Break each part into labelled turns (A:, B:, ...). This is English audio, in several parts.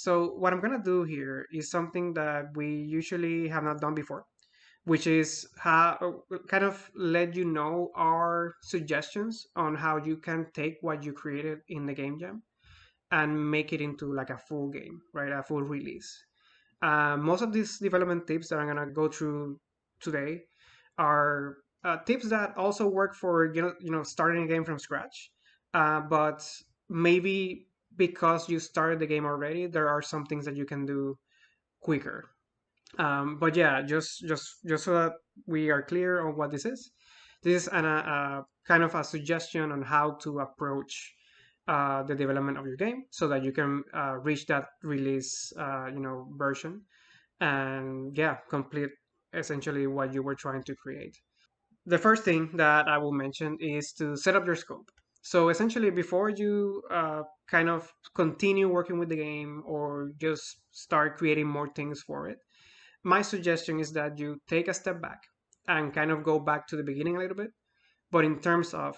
A: So what I'm gonna do here is something that we usually have not done before, which is how kind of let you know our suggestions on how you can take what you created in the game jam and make it into like a full game, right? A full release. Most of these development tips that I'm gonna go through today are tips that also work for starting a game from scratch, but maybe because you started the game already, there are some things that you can do quicker. But yeah, just so that we are clear on what this is. This is kind of a suggestion on how to approach the development of your game so that you can reach that release version and yeah, complete essentially what you were trying to create. The first thing that I will mention is to set up your scope. So essentially, before you kind of continue working with the game or just start creating more things for it, my suggestion is that you take a step back and kind of go back to the beginning a little bit, but in terms of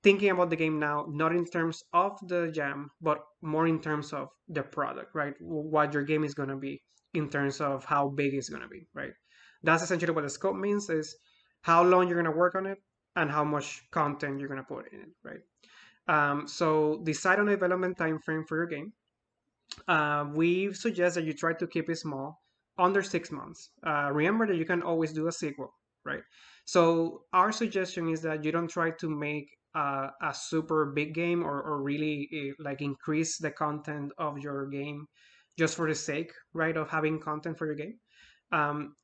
A: thinking about the game now, not in terms of the jam, but more in terms of the product, right? What your game is going to be in terms of how big it's going to be, right? That's essentially what the scope means is how long you're going to work on it and how much content you're going to put in it, right? So decide on a development time frame for your game. We suggest that you try to keep it small, under 6 months. Remember that you can always do a sequel, right? So our suggestion is that you don't try to make a super big game or really like increase the content of your game just for the sake, right, of having content for your game.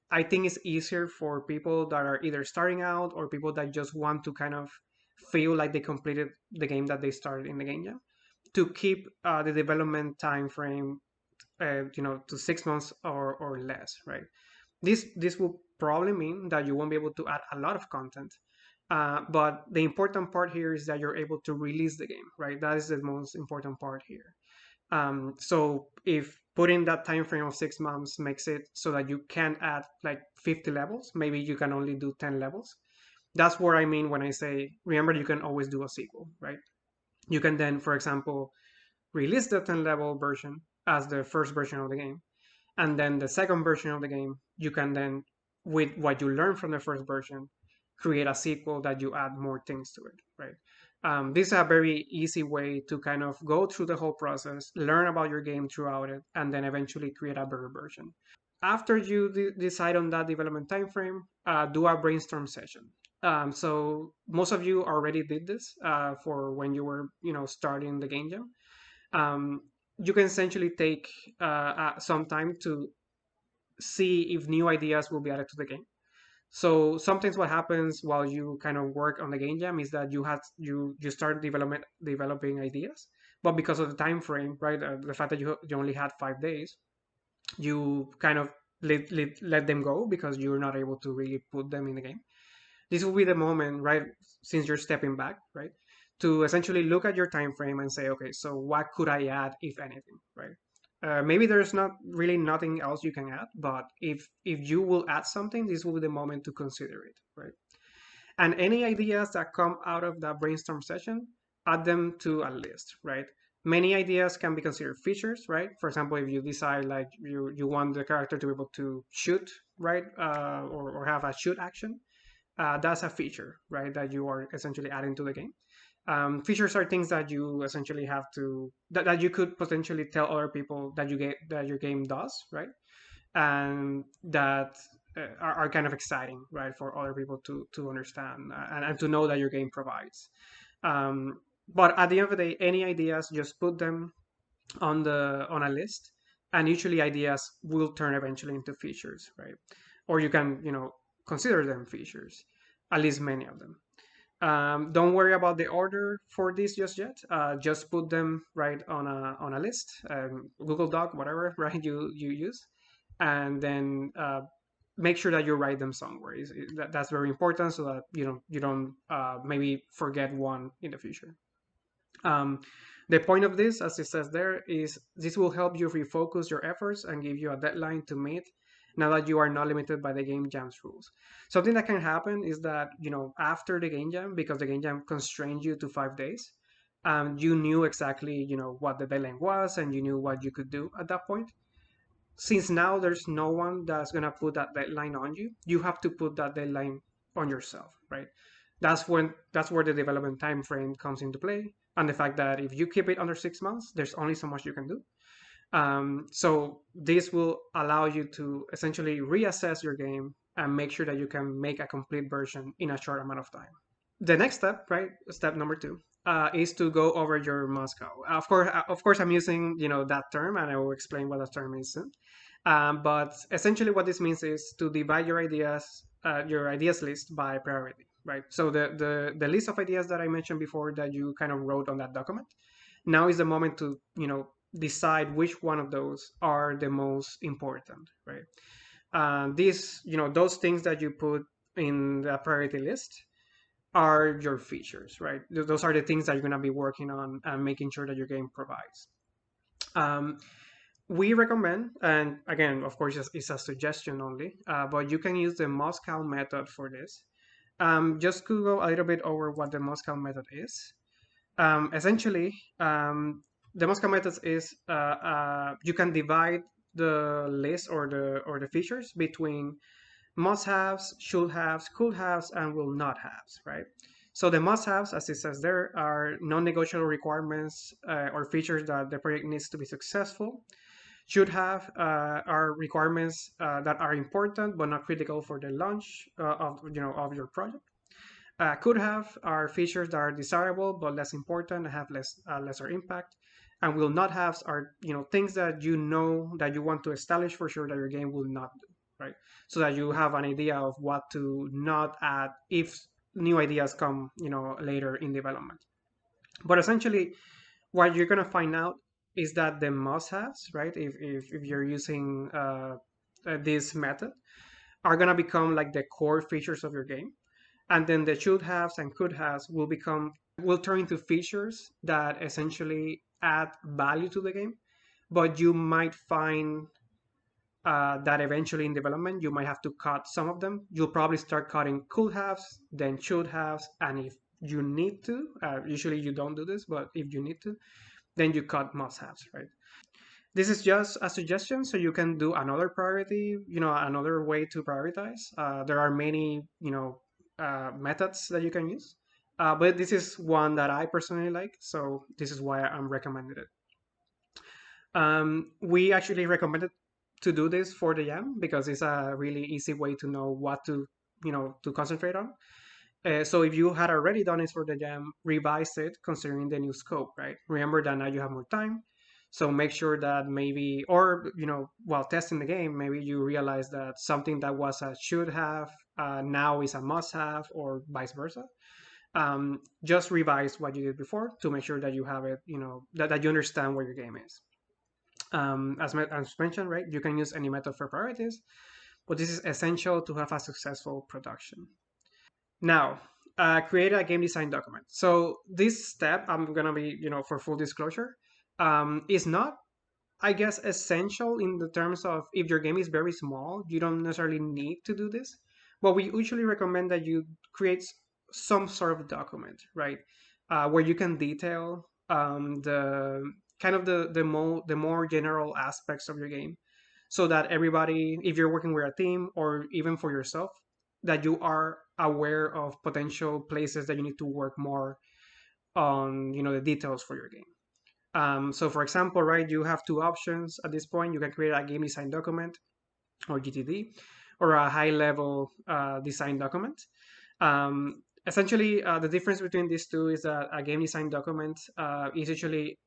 A: I think it's easier for people that are either starting out or people that just want to kind of feel like they completed the game that they started in the game jam to keep the development time frame to 6 months or less, right? This will probably mean that you won't be able to add a lot of content, but the important part here is that you're able to release the game, right? That is the most important part here. So if putting that time frame of 6 months makes it so that you can add like 50 levels, maybe you can only do 10 levels. That's what I mean when I say remember you can always do a sequel, right? You can then, for example, release the 10 level version as the first version of the game, and then the second version of the game you can then, with what you learn from the first version, create a sequel that you add more things to it, right? This is a very easy way to kind of go through the whole process, learn about your game throughout it, and then eventually create a better version. After you decide on that development time frame, do a brainstorm session. So most of you already did this for when you were starting the game jam. You can essentially take some time to see if new ideas will be added to the game. So sometimes what happens while you kind of work on the game jam is that you start developing ideas, but because of the time frame, right, the fact that you only had 5 days, you kind of let them go because you're not able to really put them in the game. This will be the moment, right, since you're stepping back, right, to essentially look at your time frame and say, okay, so what could I add, if anything, right? Maybe there's not really nothing else you can add, but if you will add something, this will be the moment to consider it, right? And any ideas that come out of that brainstorm session, add them to a list, right? Many ideas can be considered features, right? For example, if you decide like you want the character to be able to shoot, right, or have a shoot action, that's a feature, right, that you are essentially adding to the game. Features are things that you essentially have to that you could potentially tell other people that you get that your game does, right, and that are kind of exciting, right, for other people to understand and to know that your game provides. But at the end of the day, any ideas, just put them on a list, and usually ideas will turn eventually into features, right? Or you can consider them features, at least many of them. Don't worry about the order for this just yet. Just put them right on a list, Google Doc, whatever, right? You use, and then make sure that you write them somewhere. That's very important so that you don't maybe forget one in the future. Um, the point of this, as it says there, is this will help you refocus your efforts and give you a deadline to meet now that you are not limited by the game jam's rules. Something that can happen is that, after the game jam, because the game jam constrains you to 5 days, You knew exactly, what the deadline was, and you knew what you could do at that point. Since now there's no one that's gonna put that deadline on you, you have to put that deadline on yourself, right? That's where the development time frame comes into play, and the fact that if you keep it under 6 months, there's only so much you can do. So this will allow you to essentially reassess your game and make sure that you can make a complete version in a short amount of time. The next step, right, step number two, is to go over your Moscow. Of course, I'm using that term, and I will explain what that term is soon. But essentially, what this means is to divide your ideas list by priority, right? So the list of ideas that I mentioned before that you kind of wrote on that document, now is the moment to decide which one of those are the most important, right? Those things that you put in the priority list are your features, right? Those are the things that you're going to be working on and making sure that your game provides. Um, we recommend, and again, of course, it's a suggestion only, but you can use the Moscow method for this. Just to go a little bit over what the Moscow method is. Essentially, the Moscow method is you can divide the list or the features between must-haves, should-haves, could-haves, and will-not-haves, right? So the must-haves, as it says there, are non-negotiable requirements or features that the project needs to be successful. Should-have are requirements that are important but not critical for the launch of your project. Could-have are features that are desirable but less important and have lesser impact. And will-not-haves are things that that you want to establish for sure that your game will not do, right? So that you have an idea of what to not add if new ideas come later in development. But essentially, what you're gonna find out is that the must-haves, right? If you're using this method, are gonna become like the core features of your game, and then the should haves and could haves will turn into features that essentially add value to the game. But you might find that eventually in development you might have to cut some of them. You'll probably start cutting could haves, then should haves, and if you need to, usually you don't do this, but if you need to, then you cut must haves, right? This is just a suggestion, so you can do another priority, another way to prioritize. There are many, methods that you can use, but this is one that I personally like, so this is why I'm recommending it. We actually recommended to do this for the jam because it's a really easy way to know what to concentrate on. So if you had already done it for the jam, revise it considering the new scope, right? Remember that now you have more time. So make sure that maybe, or, while testing the game, maybe you realize that something that was a should have now is a must have, or vice versa. Just revise what you did before to make sure that you have it, that you understand where your game is. As mentioned, right, you can use any method for priorities, but this is essential to have a successful production. Now, create a game design document. So this step, I'm gonna be, for full disclosure, is not, I guess, essential in the terms of if your game is very small, you don't necessarily need to do this. But we usually recommend that you create some sort of document, right, where you can detail the kind of the more general aspects of your game, so that everybody, if you're working with a team or even for yourself, that you are aware of potential places that you need to work more on, the details for your game. So for example, right, you have two options at this point. You can create a game design document, or GTD, or a high level design document. Essentially, the difference between these two is that a game design document is usually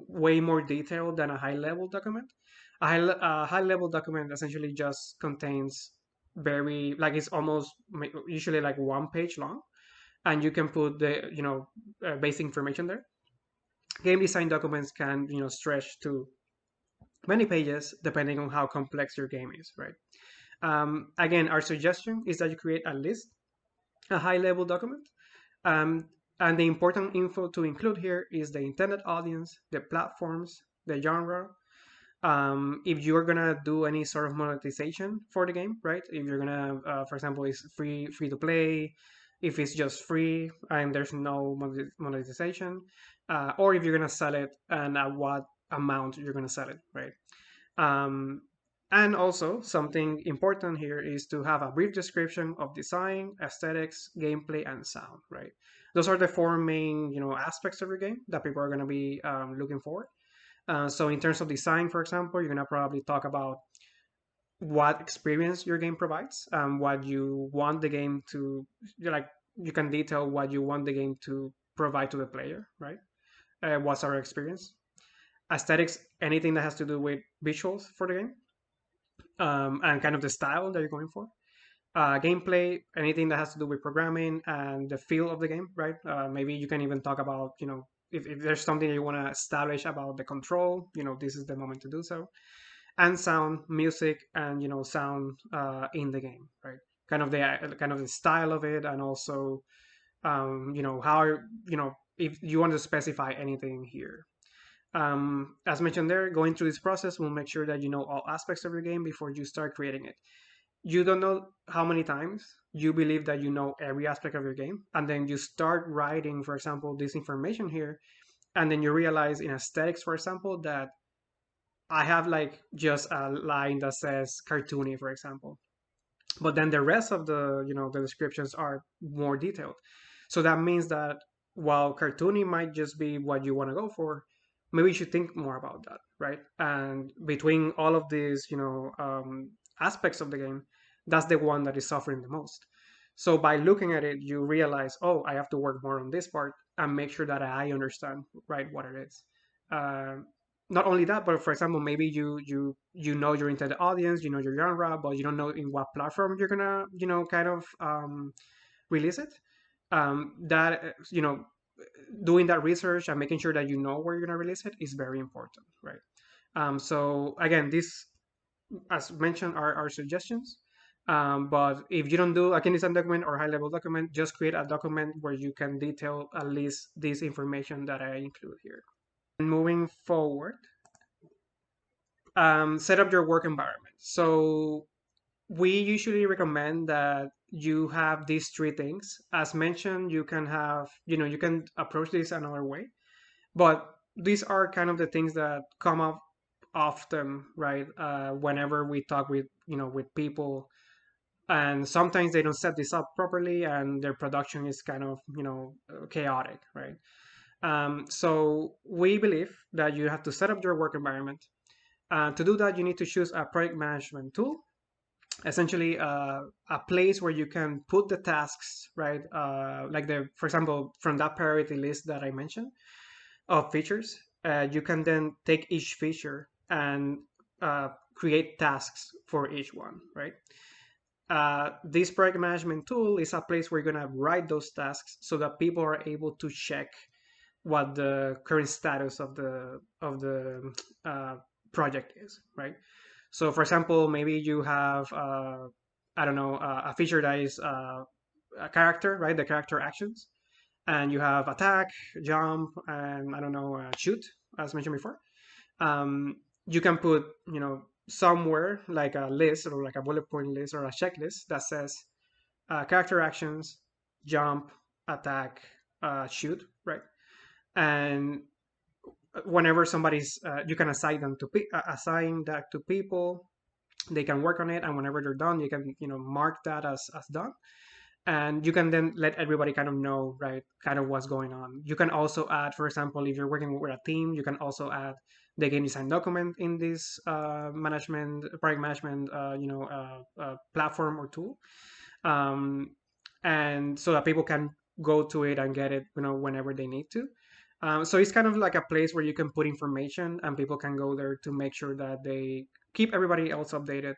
A: way more detailed than a high level document. A high level document essentially just contains very, like, it's almost usually like 1 page long, and you can put the basic information there. Game design documents can stretch to many pages depending on how complex your game is, right? Again, our suggestion is that you create at least a high level document. Um, and the important info to include here is the intended audience, the platforms, the genre. If you're gonna do any sort of monetization for the game, right? If you're gonna, for example, it's free to play, if it's just free and there's no monetization, or if you're gonna sell it and at what amount you're gonna sell it, right? Um, and also, something important here is to have a brief description of design, aesthetics, gameplay, and sound, right? Those are the four main, aspects of your game that people are going to be looking for. So, in terms of design, for example, you're going to probably talk about what experience your game provides, what you want the game to, like, you can detail what you want the game to provide to the player, right? What's our experience? Aesthetics, anything that has to do with visuals for the game, and kind of the style that you're going for. Gameplay, anything that has to do with programming and the feel of the game, right? Maybe you can even talk about, if there's something that you want to establish about the control, this is the moment to do so. And sound, music, and sound in the game, right? Kind of the style of it, and also how if you want to specify anything here. As mentioned there, going through this process will make sure that you know all aspects of your game before you start creating it. You don't know how many times you believe that you know every aspect of your game, and then you start writing, for example, this information here, and then you realize in aesthetics, for example, that I have like just a line that says cartoony, for example, but then the rest of the descriptions are more detailed. So that means that while cartoony might just be what you want to go for, maybe you should think more about that, right? And between all of these aspects of the game, that's the one that is suffering the most. So by looking at it, you realize, oh, I have to work more on this part and make sure that I understand, right, what it is. um, Not only that, but for example, maybe you know your intended audience, you know your genre, but you don't know in what platform you're gonna kind of release it. That doing that research and making sure that you know where you're gonna release it is very important, right? So again, this, as mentioned, are our suggestions. But if you don't do a Key design document or high level document, just create a document where you can detail at least this information that I include here. And moving forward, set up your work environment. So we usually recommend that you have these three things. As mentioned, you can have, you can approach this another way, but these are kind of the things that come up often, right? Whenever we talk with, with people, and sometimes they don't set this up properly and their production is kind of, chaotic, right? So we believe that you have to set up your work environment. To do that, you need to choose a project management tool, essentially a place where you can put the tasks, right? Like for example, from that priority list that I mentioned of features, you can then take each feature and create tasks for each one, right? This project management tool is a place where you're going to write those tasks so that people are able to check what the current status of the project is, right? So, for example, maybe you have I don't know, a feature that is a character, right? The character actions, and you have attack, jump, and I don't know, shoot, as mentioned before. Um, you can put, somewhere like a list or like a bullet point list or a checklist that says character actions, jump, attack, shoot, right? And whenever somebody's you can assign them to assign that to people, they can work on it, and whenever they're done, you can mark that as done, and you can then let everybody kind of know, right, kind of what's going on. You can also add, for example, if you're working with a team, you can also add the game design document in this project management platform or tool, um, and so that people can go to it and get it, whenever they need to. So it's kind of like a place where you can put information and people can go there to make sure that they keep everybody else updated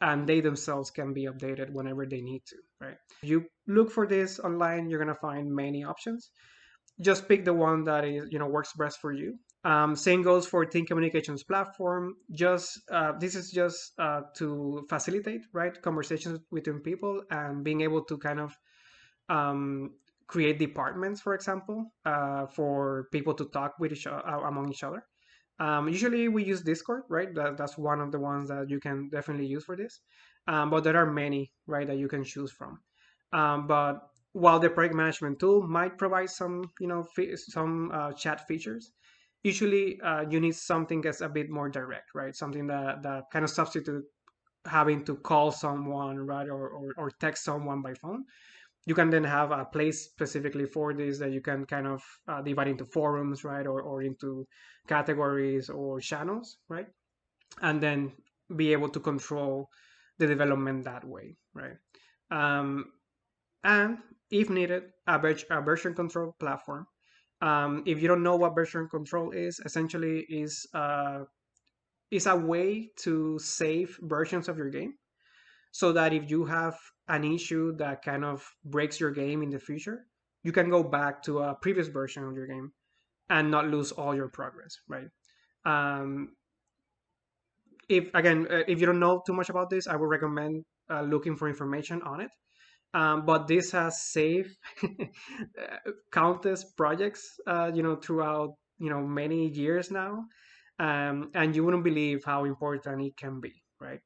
A: and they themselves can be updated whenever they need to, right? If you look for this online, you're gonna find many options. Just pick the one that is, works best for you. Same goes for team communications platform. Just this is just to facilitate, right, conversations between people and being able to kind of um, create departments, for example, for people to talk with among each other. Usually we use Discord, right? That's one of the ones that you can definitely use for this. But there are many, right, that you can choose from. But while the project management tool might provide some, some chat features, usually you need something that's a bit more direct, right? Something that kind of substitute having to call someone, right, or text someone by phone. You can then have a place specifically for this that you can kind of divide into forums, right, or into categories or channels, right, and then be able to control the development that way, right? Um, and if needed, a version control platform. If you don't know what version control is, essentially is a way to save versions of your game, so that if you have an issue that kind of breaks your game in the future, you can go back to a previous version of your game and not lose all your progress, right? Um, if you don't know too much about this, I would recommend looking for information on it. But this has saved countless projects, throughout many years now, and you wouldn't believe how important it can be, right?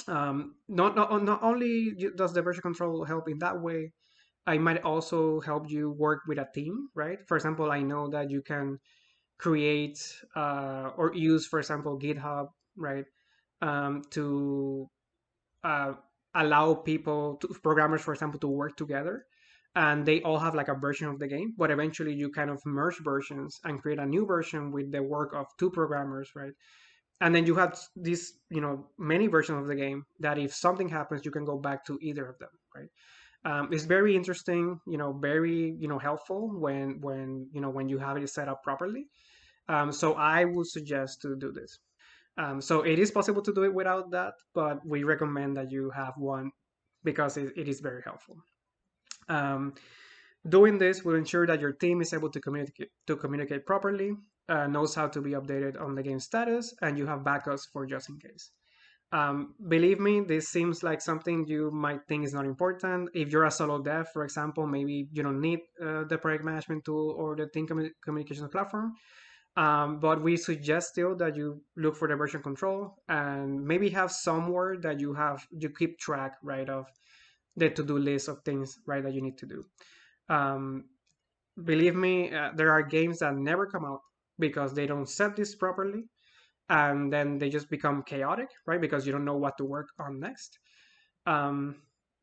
A: Not only does the version control help in that way, I might also help you work with a team, right? For example, I know that you can create or use, for example, GitHub, right, to uh, allow programmers, for example, to work together, and they all have like a version of the game, but eventually you kind of merge versions and create a new version with the work of two programmers, right? And then you have these, many versions of the game that if something happens, you can go back to either of them, right? It's very interesting, very helpful when you have it set up properly. So I would suggest to do this. So it is possible to do it without that, but we recommend that you have one because it is very helpful. Um, Doing this will ensure that your team is able to communicate properly, knows how to be updated on the game status, and you have backups for just in case. Believe me, this seems like something you might think is not important. If you're a solo dev, for example, maybe you don't need the project management tool or the team communication platform. But we suggest still that you look for the version control and maybe have somewhere that you keep track, right, of the to-do list of things, right, that you need to do. Um, Believe me, there are games that never come out because they don't set this properly, and then they just become chaotic, right, because you don't know what to work on next.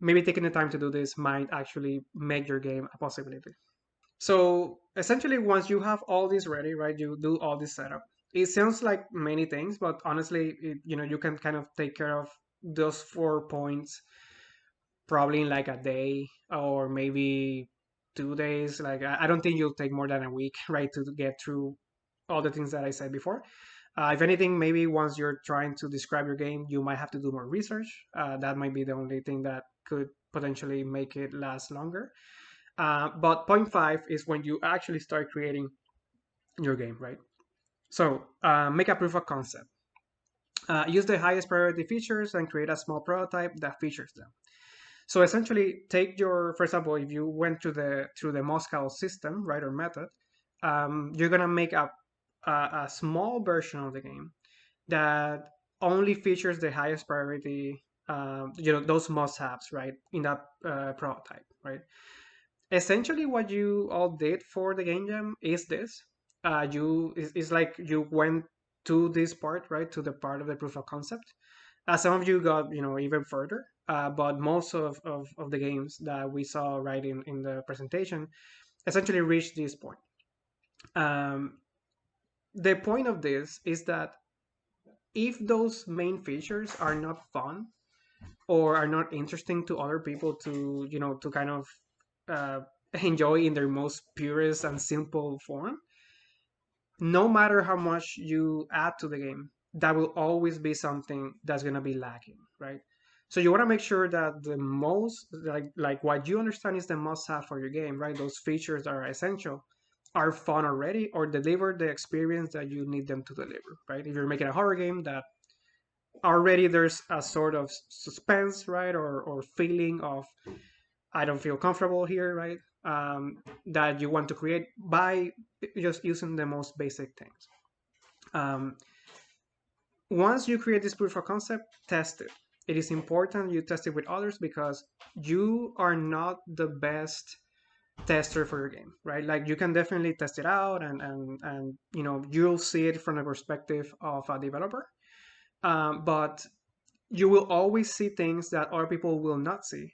A: Maybe taking the time to do this might actually make your game a possibility. So essentially, once you have all this ready, right, you do all this setup. It sounds like many things, but honestly, you can kind of take care of those 4 points probably in like a day or maybe 2 days. Like I don't think you'll take more than a week, right, to get through all the things that I said before. If anything, maybe once you're trying to describe your game, you might have to do more research. That might be the only thing that could potentially make it last longer. But point five is when you actually start creating your game, right? So make a proof of concept. Use the highest priority features and create a small prototype that features them. So essentially, take your, for example, if you went through the Moscow system, right, or method, you're gonna make a small version of the game that only features the highest priority, those must-haves, right, in that prototype, right? Essentially what you all did for the game jam is this. It's like you went to this part, right, to the part of the proof of concept. Some of you got even further, but most of the games that we saw right in the presentation essentially reached this point. um, the point of this is that if those main features are not fun or are not interesting to other people to kind of uh, enjoy in their most purest and simple form, no matter how much you add to the game, that will always be something that's going to be lacking, right? So you want to make sure that the most like what you understand is the must have for your game, right? Those features that are essential are fun already or deliver the experience that you need them to deliver, right? If you're making a horror game that already there's a sort of suspense, right, or feeling of I don't feel comfortable here, right? That you want to create by just using the most basic things. Um, Once you create this proof of concept, test it. It is important you test it with others because you are not the best tester for your game, right? Like you can definitely test it out, and you'll see it from the perspective of a developer, but you will always see things that other people will not see.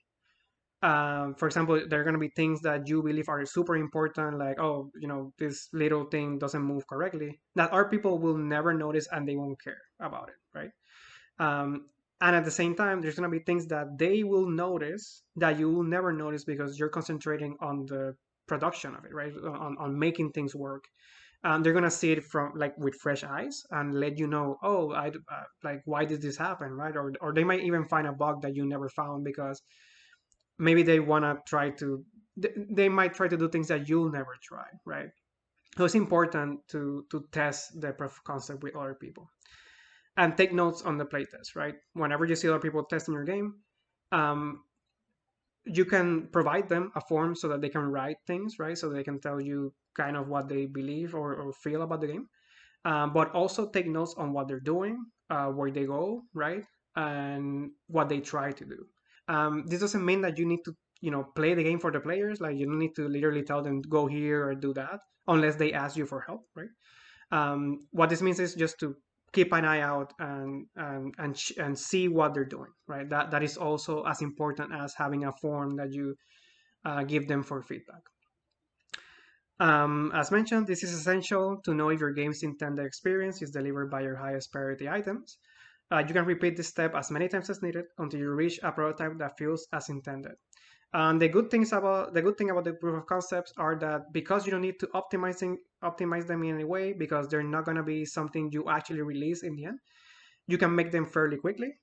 A: For example, there are going to be things that you believe are super important, like, oh, this little thing doesn't move correctly, that other people will never notice and they won't care about it, right? um, and at the same time, there's going to be things that they will notice that you will never notice because you're concentrating on the production of it, right? On making things work. They're going to see it from, like, with fresh eyes and let you know, oh, like, why did this happen, right? Or they might even find a bug that you never found because maybe they want to try to they might try to do things that you'll never try, right? So it's important to test the proof of concept with other people and take notes on the playtest, right? Whenever you see other people testing your game, um, you can provide them a form so that they can write things, right? So they can tell you kind of what they believe or feel about the game. But also take notes on what they're doing, where they go, right? And what they try to do. This doesn't mean that you need to, play the game for the players. Like, you don't need to literally tell them go here or do that unless they ask you for help, right? What this means is just to keep an eye out and see what they're doing, right? That is also as important as having a form that you give them for feedback. As mentioned, this is essential to know if your game's intended experience is delivered by your highest priority items. You can repeat this step as many times as needed until you reach a prototype that feels as intended. The good thing about the proof of concepts are that because you don't need to optimize them in any way, because they're not going to be something you actually release in the end, you can make them fairly quickly,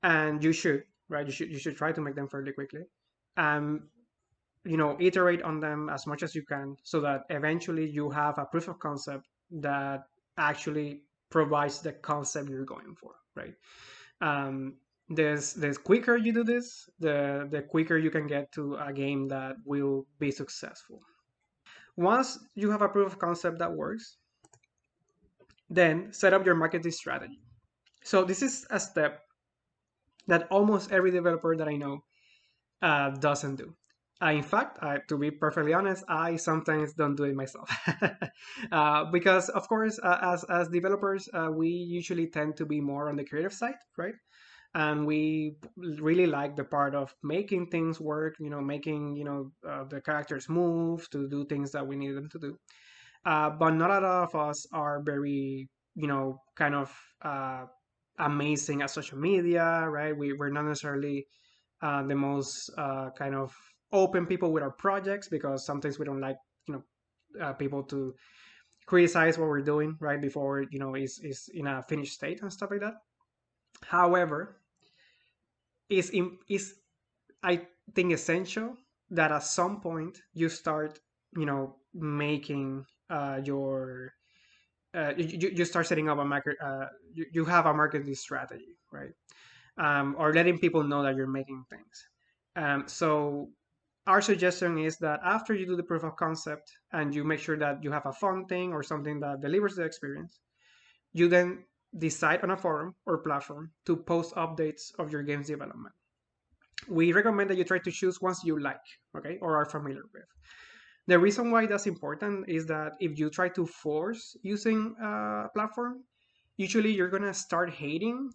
A: and you should, right? You should try to make them fairly quickly. Um, iterate on them as much as you can so that eventually you have a proof of concept that actually provides the concept you're going for, right? um, the quicker you do this, the quicker you can get to a game that will be successful. Once you have a proof of concept that works, then set up your marketing strategy. So this is a step that almost every developer that I know doesn't do. In fact, to be perfectly honest, I sometimes don't do it myself. Because, of course, as developers, we usually tend to be more on the creative side, right? And we really like the part of making things work, making the characters move to do things that we need them to do. But not a lot of us are very kind of amazing at social media, right? We're not necessarily the most kind of open people with our projects, because sometimes we don't like people to criticize what we're doing right before is in a finished state and stuff like that. However, is I think essential that at some point you start, making your you start setting up a market. You have a marketing strategy, right? Or letting people know that you're making things. So our suggestion is that after you do the proof of concept and you make sure that you have a fun thing or something that delivers the experience, you then decide on a forum or platform to post updates of your game's development. We recommend that you try to choose ones you like, okay, or are familiar with. The reason why that's important is that if you try to force using a platform, usually you're gonna start hating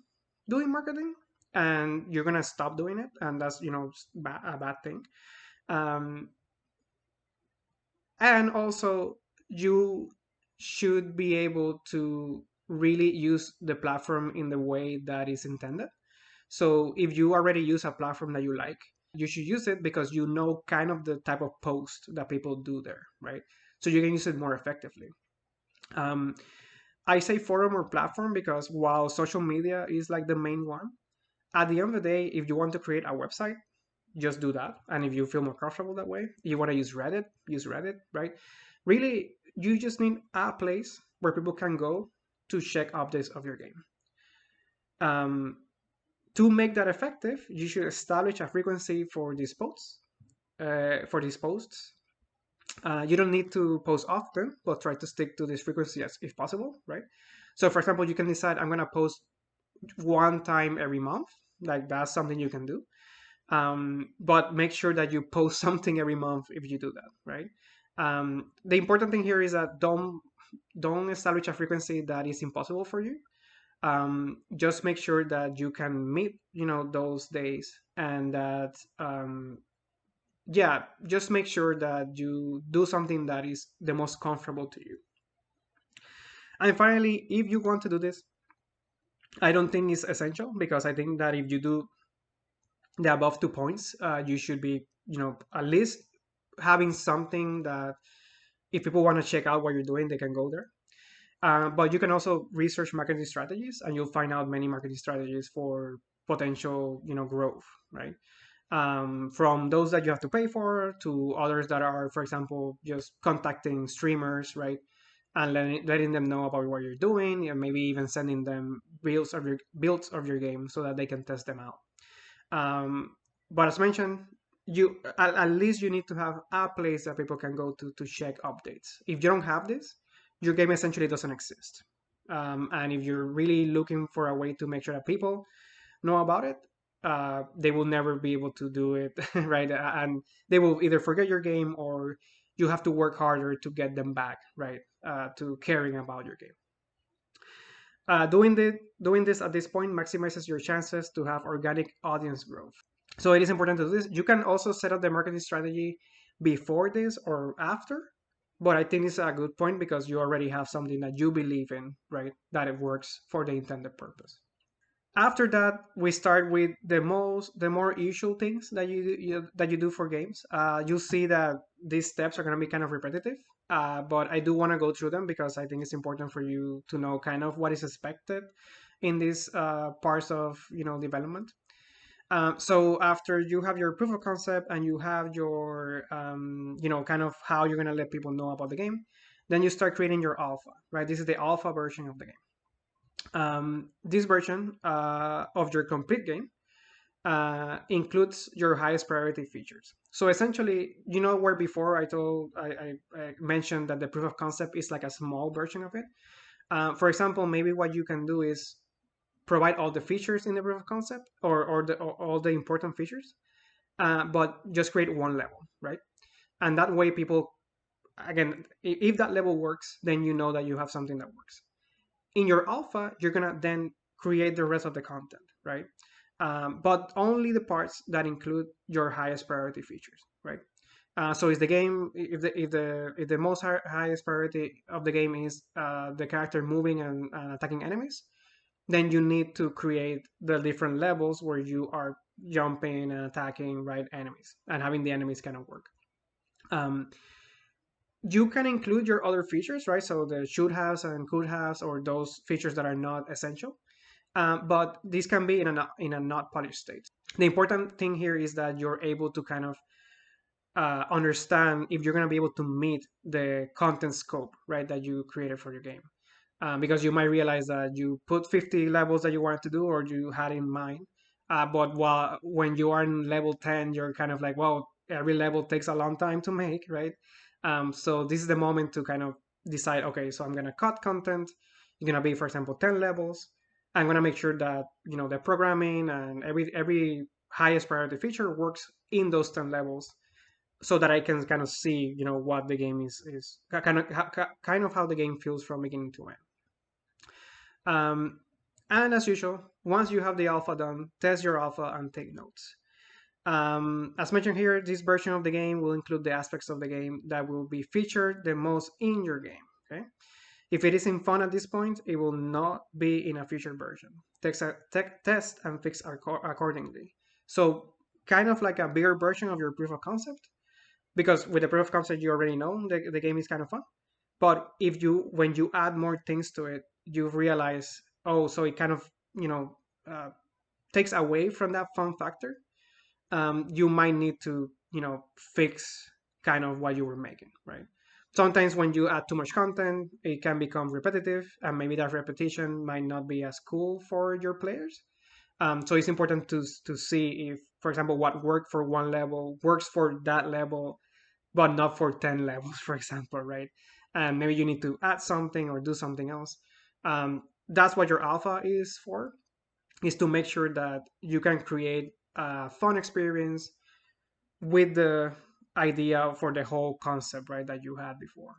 A: doing marketing, and you're gonna stop doing it, and that's a bad thing. Um, and also, you should be able to really use the platform in the way that is intended. So if you already use a platform that you like, you should use it because you know kind of the type of post that people do there, right? So you can use it more effectively. Um, I say forum or platform because while social media is like the main one, at the end of the day, if you want to create a website, just do that. And if you feel more comfortable that way, you want to use Reddit, right? Really, you just need a place where people can go to check updates of your game. Um, to make that effective, you should establish a frequency for these posts. You don't need to post often, but try to stick to this frequency as if possible, right? So, for example, you can decide I'm gonna post one time every month. Like, that's something you can do. But make sure that you post something every month if you do that, right? The important thing here is that don't establish a frequency that is impossible for you. Just make sure that you can meet, those days, and that yeah, just make sure that you do something that is the most comfortable to you. And finally, if you want to do this, I don't think it's essential, because I think that if you do the above 2 points, you should be, at least having something that if people want to check out what you're doing, they can go there. But you can also research marketing strategies, and you'll find out many marketing strategies for potential, growth, right? From those that you have to pay for to others that are, for example, just contacting streamers, right? And letting them know about what you're doing, and maybe even sending them builds of your game so that they can test them out. Um, but as mentioned, you at least you need to have a place that people can go to check updates. If you don't have this, your game essentially doesn't exist. And if you're really looking for a way to make sure that people know about it, they will never be able to do it, right? And they will either forget your game, or you have to work harder to get them back, right? To caring about your game. Doing this at this point maximizes your chances to have organic audience growth. So it is important to do this. You can also set up the marketing strategy before this or after, but I think it's a good point because you already have something that you believe in, right? That it works for the intended purpose. After that, we start with the more usual things that you do for games. You'll see that these steps are going to be kind of repetitive, but I do want to go through them because I think it's important for you to know kind of what is expected in these parts of development. So after you have your proof of concept and you have your kind of how you're going to let people know about the game, then you start creating your alpha, right? This is the alpha version of the game. This version of your complete game includes your highest priority features. So essentially, where before I mentioned that the proof of concept is like a small version of it. For example, maybe what you can do is provide all the features in the proof of concept, or all the important features, but just create one level, right? And that way, people, again, if that level works, then you know that you have something that works. In your alpha, you're gonna then create the rest of the content, right? But only the parts that include your highest priority features, right? So is the game if the most highest priority of the game is the character moving and attacking enemies, then you need to create the different levels where you are jumping and attacking right enemies and having the enemies kind of work. Um, you can include your other features, right? So the should haves and could haves, or those features that are not essential. But these can be in a not polished state. The important thing here is that you're able to kind of understand if you're going to be able to meet the content scope, right, that you created for your game. Because you might realize that you put 50 levels that you wanted to do or you had in mind. But when you are in level 10, you're kind of like, well, every level takes a long time to make, right? So this is the moment to kind of decide, okay, so I'm going to cut content. You're going to be, for example, 10 levels. I'm going to make sure that, the programming and every highest priority feature works in those 10 levels so that I can kind of see, what the game is kind of how the game feels from beginning to end. Um, and as usual, once you have the alpha done, test your alpha and take notes. As mentioned here, this version of the game will include the aspects of the game that will be featured the most in your game. Okay, if it isn't fun at this point, it will not be in a future version. Test and fix accordingly. So kind of like a bigger version of your proof of concept, because with the proof of concept you already know the game is kind of fun. But when you add more things to it, you realize, oh, so it kind of uh, takes away from that fun factor. You might need to fix kind of what you were making, right? Sometimes when you add too much content, it can become repetitive, and maybe that repetition might not be as cool for your players. So it's important to see if, for example, what worked for one level works for that level, but not for 10 levels, for example, right? And maybe you need to add something or do something else. That's what your alpha is for, is to make sure that you can create a fun experience with the idea for the whole concept, right, that you had before.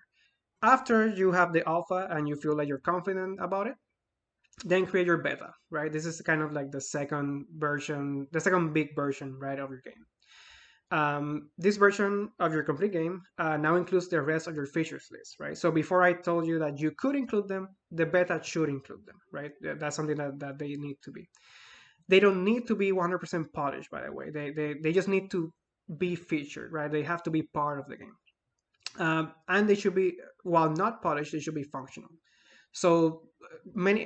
A: After you have the alpha and you feel like you're confident about it, then create your beta, right? This is kind of like the second version, the second big version, right, of your game. This version of your complete game now includes the rest of your features list, right? So before I told you that you could include them, the beta should include them, right? That's something that they need to be. They don't need to be 100% polished, by the way. They just need to be featured, right? They have to be part of the game. And they should be, while not polished, they should be functional. So many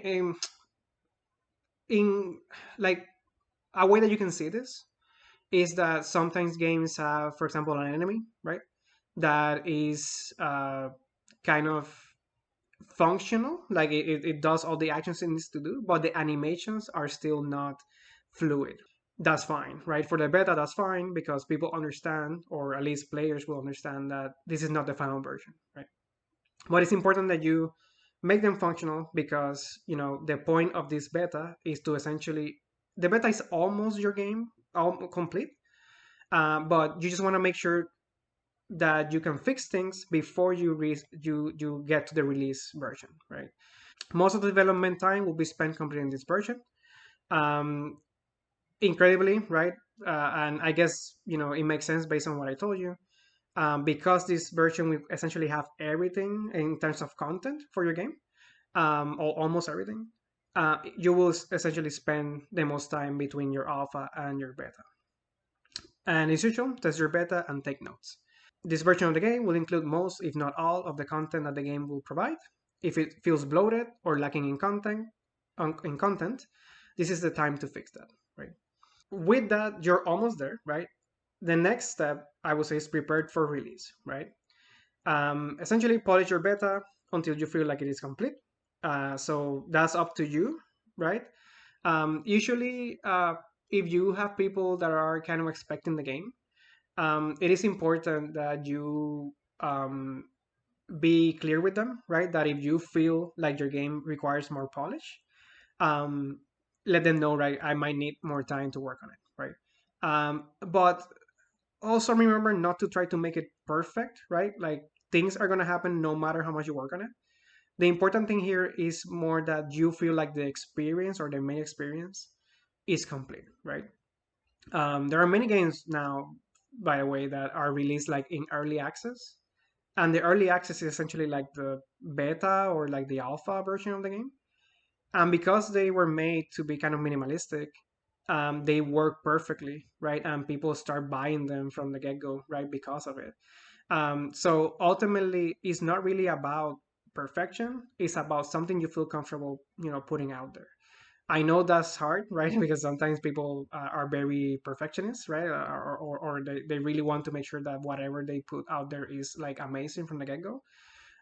A: in like a way that you can see this is that sometimes games have, for example, an enemy, right, that is kind of functional, like it does all the actions it needs to do, but the animations are still not fluid. That's fine, right? For the beta, that's fine because people understand, or at least players will understand, that this is not the final version, right? But it's important that you make them functional because the point of this beta is to essentially, the beta is almost your game, all complete, but you just want to make sure that you can fix things before you get to the release version, right? Most of the development time will be spent completing this version. Um, Incredibly, right? And I guess it makes sense based on what I told you, because this version will essentially have everything in terms of content for your game, or almost everything. You will essentially spend the most time between your alpha and your beta. And as usual, test your beta and take notes. This version of the game will include most, if not all, of the content that the game will provide. If it feels bloated or lacking in content, this is the time to fix that, right? With that, you're almost there, right? The next step, I would say, is prepared for release, right? Essentially, polish your beta until you feel like it is complete. So that's up to you, right? Usually, if you have people that are kind of expecting the game, it is important that you be clear with them, right? That if you feel like your game requires more polish, um, let them know, right? I might need more time to work on it, right? But also remember not to try to make it perfect, right? Like, things are gonna happen no matter how much you work on it. The important thing here is more that you feel like the experience, or the main experience, is complete, right? There are many games now, by the way, that are released like in early access, and the early access is essentially like the beta or like the alpha version of the game. And because they were made to be kind of minimalistic, they work perfectly, right? And people start buying them from the get-go, right, because of it. So ultimately, it's not really about perfection. It's about something you feel comfortable, putting out there. I know that's hard, right? Because sometimes people are very perfectionists, right? Or they really want to make sure that whatever they put out there is like amazing from the get-go.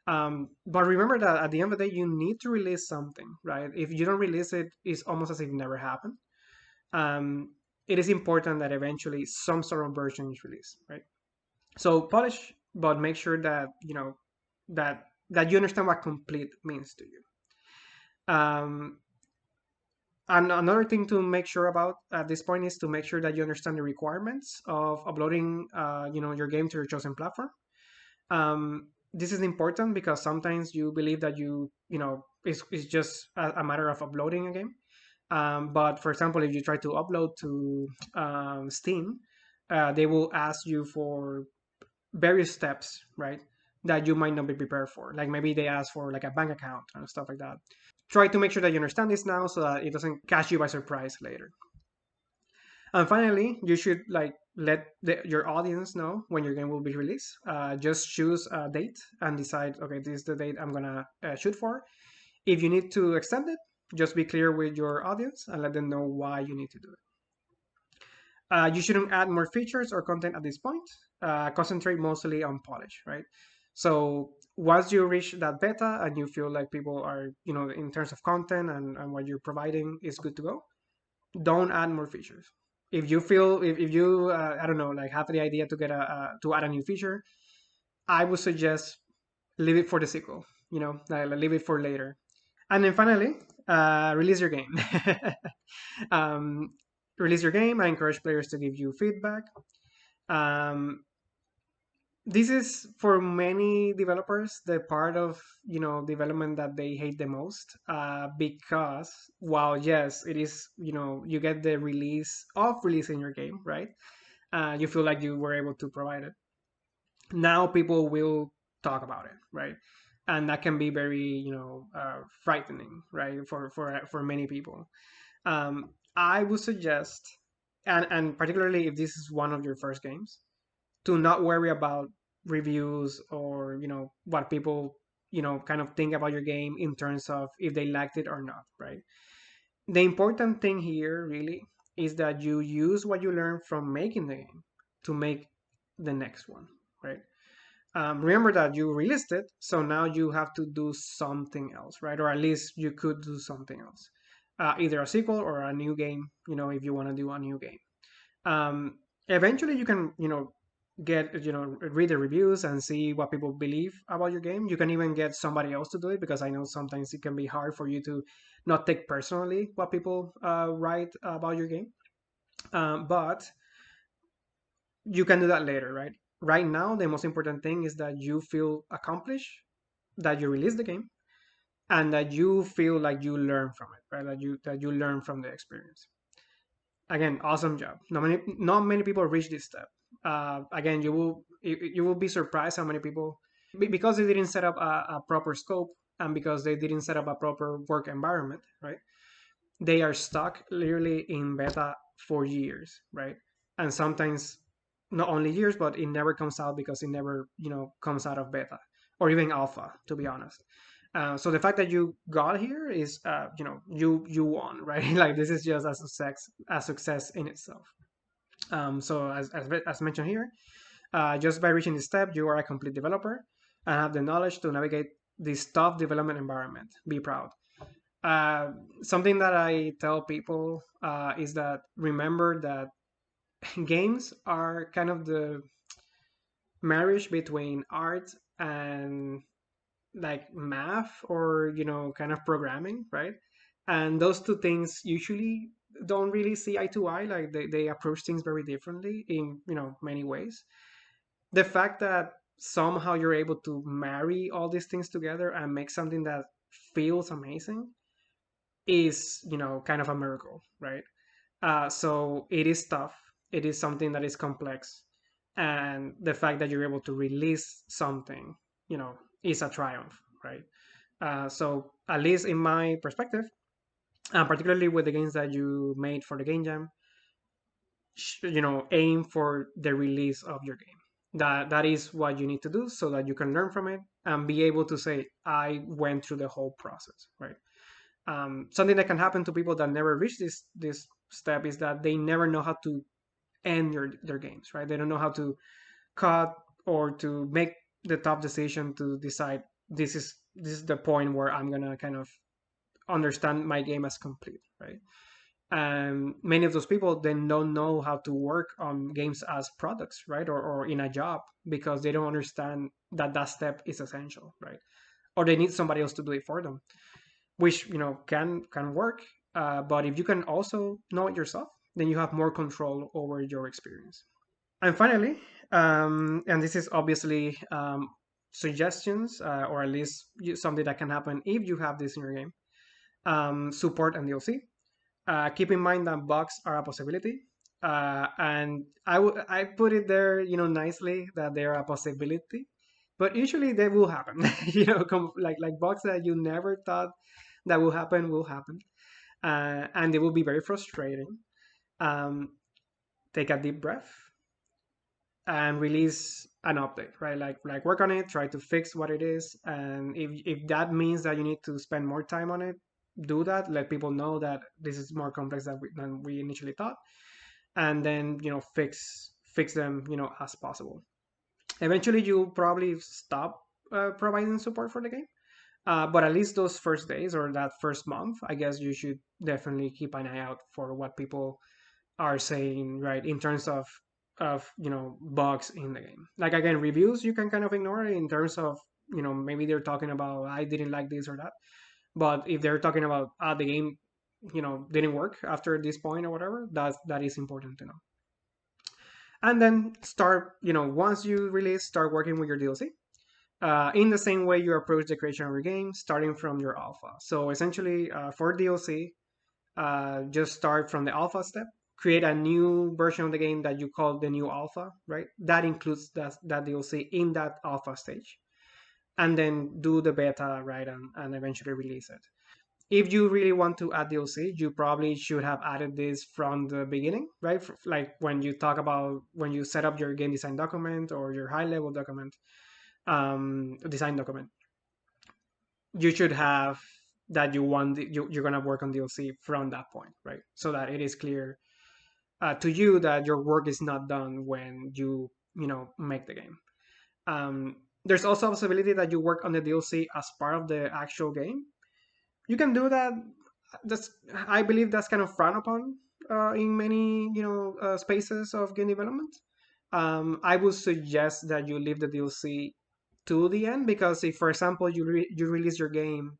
A: But remember that at the end of the day, you need to release something, right? If you don't release it, it's almost as if it never happened. Um, it is important that eventually some sort of version is released, right? So polish, but make sure that that you understand what complete means to you. Um, and another thing to make sure about at this point is to make sure that you understand the requirements of uploading, your game to your chosen platform. This is important because sometimes you believe that it's just a matter of uploading a game. But for example, if you try to upload to Steam, they will ask you for various steps, right? That you might not be prepared for. Like maybe they ask for like a bank account and stuff like that. Try to make sure that you understand this now so that it doesn't catch you by surprise later. And finally, you should like let your audience know when your game will be released. Just choose a date and decide, okay, this is the date I'm gonna shoot for. If you need to extend it, just be clear with your audience and let them know why you need to do it. You shouldn't add more features or content at this point. Concentrate mostly on polish, right? So once you reach that beta and you feel like people are, in terms of content and what you're providing is good to go, don't add more features. If you feel, if you, I don't know, like have the idea to get to add a new feature, I would suggest leave it for the sequel, like leave it for later. And then finally, release your game. um, release your game. I encourage players to give you feedback. Um, this is for many developers the part of development that they hate the most, because while yes it is, you get the release of releasing your game, right? You feel like you were able to provide it. Now people will talk about it, right? And that can be very, frightening, right, for many people. I would suggest, and particularly if this is one of your first games, to not worry about reviews or what people kind of think about your game in terms of if they liked it or not, right? The important thing here really is that you use what you learned from making the game to make the next one, right? Remember that you released it, so now you have to do something else, right? Or at least you could do something else, either a sequel or a new game, if you want to do a new game. Eventually you can get read the reviews and see what people believe about your game. You can even get somebody else to do it, because I know sometimes it can be hard for you to not take personally what people write about your game. But you can do that later, right? Right now the most important thing is that you feel accomplished, that you release the game, and that you feel like you learn from it, right? That you learn from the experience. Again, awesome job. Not many people reach this step. Again, you will be surprised how many people, because they didn't set up a proper scope, and because they didn't set up a proper work environment, right? They are stuck literally in beta for years, right? And sometimes not only years, but it never comes out because it never comes out of beta or even alpha, to be honest. So the fact that you got here is, you won, right? Like, this is just a success in itself. So as mentioned here, just by reaching this step, you are a complete developer and have the knowledge to navigate this tough development environment. Be proud. Uh, Something that I tell people is that remember that games are kind of the marriage between art and like math, or kind of programming, right? And those two things usually don't really see eye to eye. Like, they approach things very differently in many ways. The fact that somehow you're able to marry all these things together and make something that feels amazing is kind of a miracle, right? So it is tough. It is something that is complex, and the fact that you're able to release something, is a triumph, right? So at least in my perspective, particularly with the games that you made for the game jam, aim for the release of your game. That is what you need to do, so that you can learn from it and be able to say, I went through the whole process, right? Something that can happen to people that never reach this step is that they never know how to end their games, right? They don't know how to cut or to make the tough decision to decide, this is the point where I'm gonna kind of understand my game as complete, right? And many of those people then don't know how to work on games as products, right? Or in a job, because they don't understand that that step is essential, right? Or they need somebody else to do it for them, which can work. But if you can also know it yourself, then you have more control over your experience. And finally, and this is obviously suggestions, or at least something that can happen if you have this in your game. Support and DLC. Keep in mind that bugs are a possibility, and I put it there, nicely, that they are a possibility, but usually they will happen. Like bugs that you never thought that will happen, and they will be very frustrating. Um, Take a deep breath and release an update, right? Like work on it, try to fix what it is, and if that means that you need to spend more time on it, do that. Let people know that this is more complex than we initially thought, and then fix them as possible. Eventually, you'll probably stop providing support for the game. But at least those first days or that first month, I guess you should definitely keep an eye out for what people are saying, right, in terms of bugs in the game. Like, again, reviews you can kind of ignore in terms of maybe they're talking about, I didn't like this or that. But if they're talking about the game didn't work after this point or whatever, that is important to know. And then start, once you release, start working with your DLC. In the same way you approach the creation of your game, starting from your alpha. So essentially, for DLC, just start from the alpha step, create a new version of the game that you call the new alpha, right? That includes that DLC in that alpha stage, and then do the beta, right, and eventually release it. If you really want to add DLC, you probably should have added this from the beginning, right? Like when you talk about when you set up your game design document or your high level document, design document, you should have that you're gonna work on DLC from that point, right? So that it is clear to you that your work is not done when make the game. There's also a possibility that you work on the DLC as part of the actual game. You can do that. That's I believe that's kind of frowned upon in many spaces of game development. I would suggest that you leave the DLC to the end, because if, for example, you release your game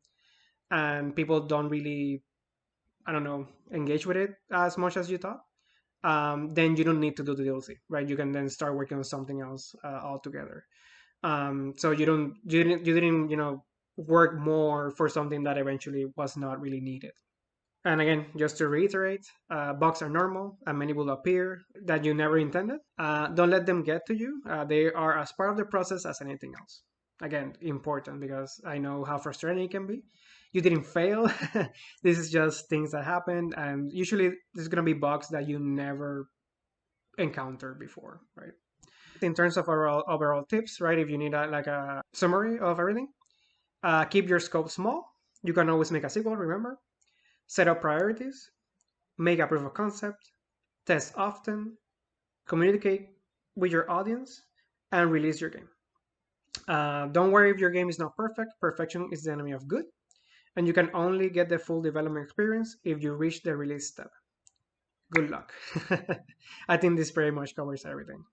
A: and people don't really, I don't know, engage with it as much as you thought, then you don't need to do the DLC, right? You can then start working on something else altogether. So you didn't work more for something that eventually was not really needed. And again, just to reiterate, bugs are normal and many will appear that you never intended. Don't let them get to you. They are as part of the process as anything else. Again, important, because I know how frustrating it can be. You didn't fail. This is just things that happen. And usually there's going to be bugs that you never encountered before, right? In terms of overall tips, right? If you need like a summary of everything, keep your scope small. You can always make a sequel, remember? Set up priorities, make a proof of concept, test often, communicate with your audience, and release your game. Don't worry if your game is not perfect. Perfection is the enemy of good, and you can only get the full development experience if you reach the release step. Good luck. I think this pretty much covers everything.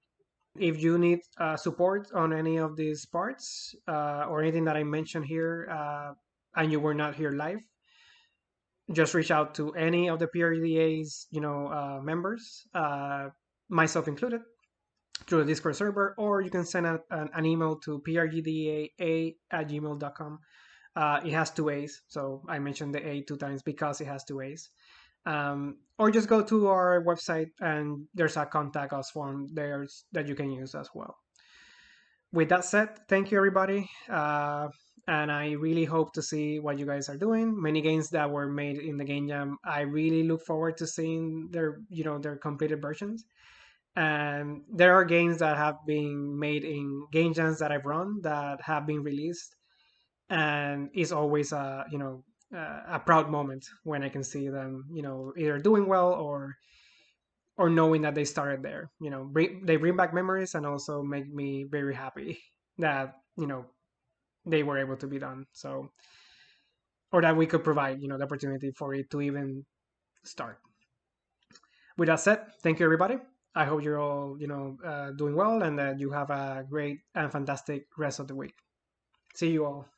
A: If you need support on any of these parts or anything that I mentioned here, and you were not here live, just reach out to any of the PRGDA's members, myself included, through the Discord server, or you can send an email to prgdaa@gmail.com. It has two A's, so I mentioned the A two times because it has two A's. Or just go to our website and there's a contact us form there that you can use as well. With that said, thank you everybody. And I really hope to see what you guys are doing. Many games that were made in the game jam, I really look forward to seeing their completed versions. And there are games that have been made in game jams that I've run that have been released, and it's always a proud moment when I can see them either doing well or knowing that they started there. They bring back memories and also make me very happy that they were able to be done. So, or that we could provide the opportunity for it to even start. With that said, thank you everybody. I hope you're all doing well and that you have a great and fantastic rest of the week. See you all.